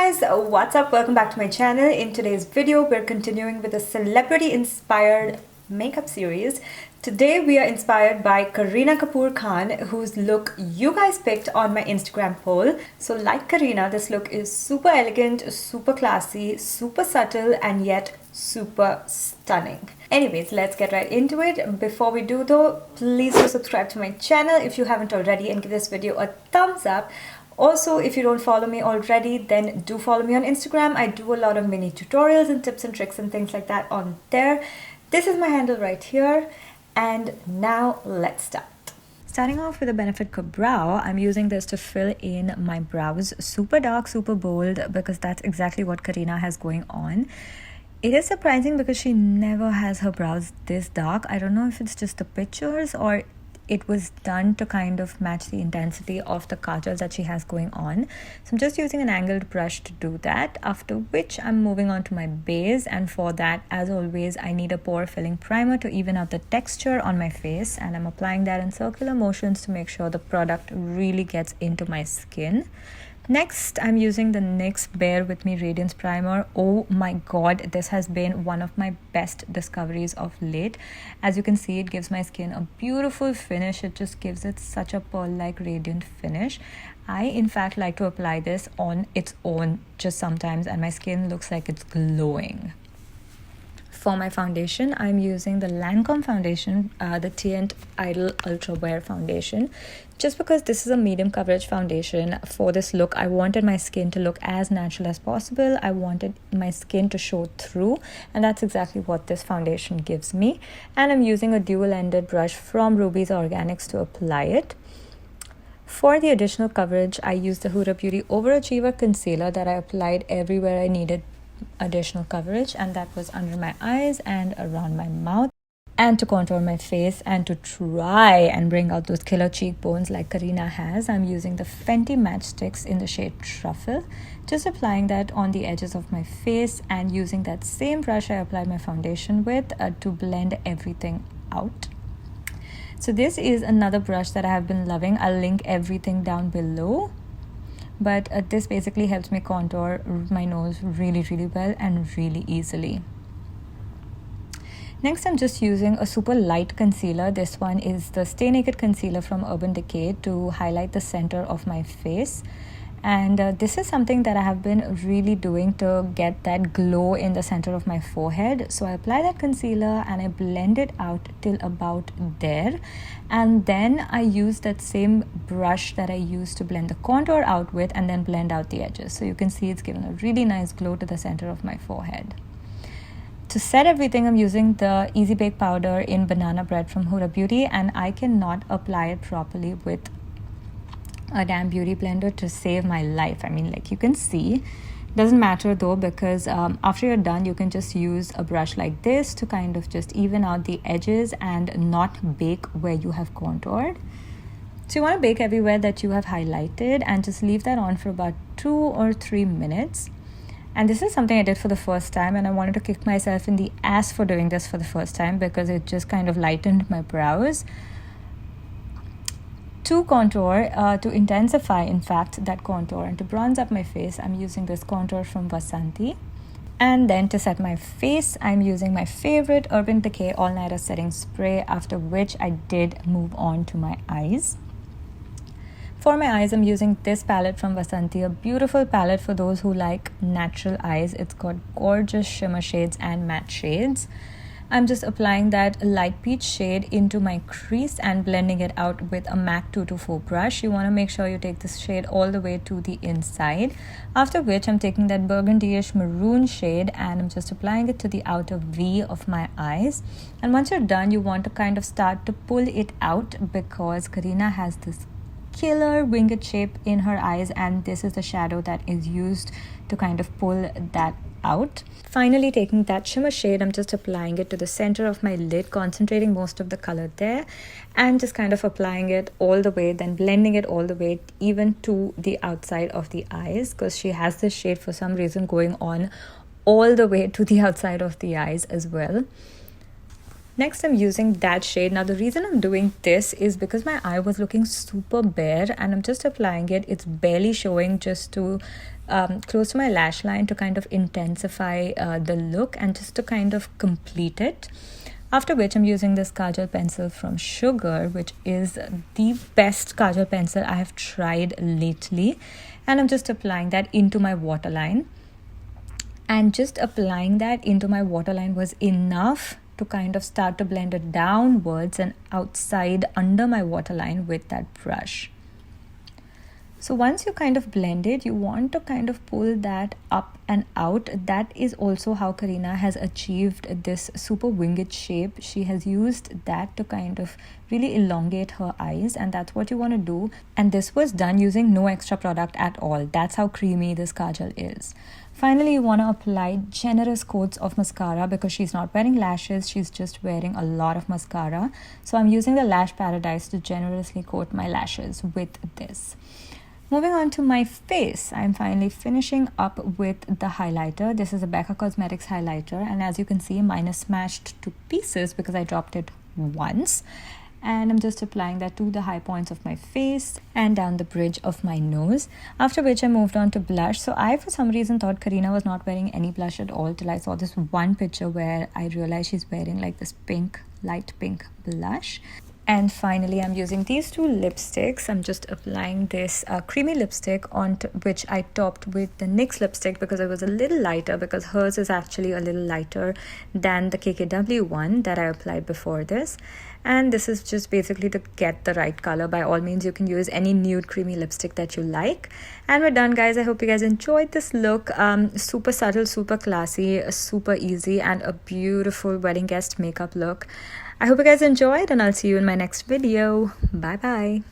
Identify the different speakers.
Speaker 1: guys, what's up? Welcome back to my channel. In today's video, we're continuing with a celebrity inspired makeup series. Today we are inspired by Kareena Kapoor Khan, whose look you guys picked on my Instagram poll. So like Kareena, this look is super elegant, super classy, super subtle, and yet super stunning. Anyways, let's get right into it. Before we do though, please do subscribe to my channel if you haven't already and give this video a thumbs up. Also, if you don't follow me already, then do follow me on Instagram. I do a lot of mini tutorials and tips and tricks and things like that on there. This is my handle right here. And now let's start. Starting off with a Benefit Brow, I'm using this to fill in my brows. Super dark, super bold, because that's exactly what Kareena has going on. It is surprising because she never has her brows this dark. I don't know if it's just the pictures or it was done to kind of match the intensity of the kajal that she has going on. So I'm just using an angled brush to do that, after which I'm moving on to my base, and for that, as always, I need a pore filling primer to even out the texture on my face, and I'm applying that in circular motions to make sure the product really gets into my skin. Next, I'm using the NYX Bear With Me Radiance Primer. Oh my god, this has been one of my best discoveries of late. As you can see, it gives my skin a beautiful finish. It just gives it such a pearl-like radiant finish. I, in fact, like to apply this on its own just sometimes, and my skin looks like it's glowing. For my foundation, I'm using the Lancome foundation, the Teint Idole Ultra Wear foundation. Just because this is a medium coverage foundation, for this look, I wanted my skin to look as natural as possible. I wanted my skin to show through, and that's exactly what this foundation gives me. And I'm using a dual-ended brush from Ruby's Organics to apply it. For the additional coverage, I used the Huda Beauty Overachiever concealer that I applied everywhere I needed additional coverage, and that was under my eyes and around my mouth, and to contour my face and to try and bring out those killer cheekbones like Kareena has, I'm using the Fenty Matchsticks in the shade Truffle, just applying that on the edges of my face and using that same brush I applied my foundation with to blend everything out. So this is another brush that I have been loving. I'll link everything down below. But this basically helps me contour my nose really well and really easily. Next, I'm just using a super light concealer. This one is the Stay Naked concealer from Urban Decay to highlight the center of my face. And this is something that I have been really doing to get that glow in the center of my forehead. So I apply that concealer and I blend it out till about there. And then I use that same brush that I used to blend the contour out with and then blend out the edges. So you can see it's given a really nice glow to the center of my forehead. To set everything, I'm using the Easy Bake powder in Banana Bread from Huda Beauty, and I cannot apply it properly with a damn beauty blender to save my life. I mean, like you can see, doesn't matter though, because after you're done, you can just use a brush like this to kind of just even out the edges and not bake where you have contoured. So you want to bake everywhere that you have highlighted and just leave that on for about 2 or 3 minutes. And this is something I did for the first time, and I wanted to kick myself in the ass for doing this for the first time because it just kind of lightened my brows. To contour, to intensify in fact that contour and to bronze up my face, I'm using this contour from Vasanti. And then to set my face, I'm using my favorite Urban Decay All Nighter Setting Spray, after which I did move on to my eyes. For my eyes, I'm using this palette from Vasanti, a beautiful palette for those who like natural eyes. It's got gorgeous shimmer shades and matte shades. I'm just applying that light peach shade into my crease and blending it out with a MAC 224 brush. You want to make sure you take this shade all the way to the inside. After which, I'm taking that burgundy-ish maroon shade and I'm just applying it to the outer V of my eyes. And once you're done, you want to kind of start to pull it out because Kareena has this killer winged shape in her eyes, and this is the shadow that is used to kind of pull that out. Finally, taking that shimmer shade, I'm just applying it to the center of my lid, concentrating most of the color there and just kind of applying it all the way, then blending it all the way even to the outside of the eyes, because she has this shade for some reason going on all the way to the outside of the eyes as well. Next, I'm using that shade. Now, the reason I'm doing this is because my eye was looking super bare, and I'm just applying it. It's barely showing, just to close to my lash line, to kind of intensify the look and just to kind of complete it. After which, I'm using this Kajal pencil from Sugar, which is the best Kajal pencil I have tried lately. And I'm just applying that into my waterline. And just applying that into my waterline was enough to kind of start to blend it downwards and outside under my waterline with that brush. So once you kind of blend it, you want to kind of pull that up and out. That is also how Kareena has achieved this super winged shape. She has used that to kind of really elongate her eyes, and that's what you want to do. And this was done using no extra product at all. That's how creamy this kajal is. Finally, you want to apply generous coats of mascara because she's not wearing lashes. She's just wearing a lot of mascara. So I'm using the Lash Paradise to generously coat my lashes with this. Moving on to my face, I'm finally finishing up with the highlighter. This is a Becca Cosmetics highlighter, and as you can see, mine is smashed to pieces because I dropped it once. And I'm just applying that to the high points of my face and down the bridge of my nose. After which I moved on to blush. So I, for some reason, thought Kareena was not wearing any blush at all till I saw this one picture where I realized she's wearing like this pink, light pink blush. And finally, I'm using these two lipsticks. I'm just applying this creamy lipstick on which I topped with the NYX lipstick because it was a little lighter, because hers is actually a little lighter than the KKW one that I applied before this. And this is just basically to get the right color. By all means, you can use any nude creamy lipstick that you like. And we're done, guys. I hope you guys enjoyed this look. Super subtle, super classy, super easy, and a beautiful wedding guest makeup look. I hope you guys enjoyed, and I'll see you in my next video. Bye bye.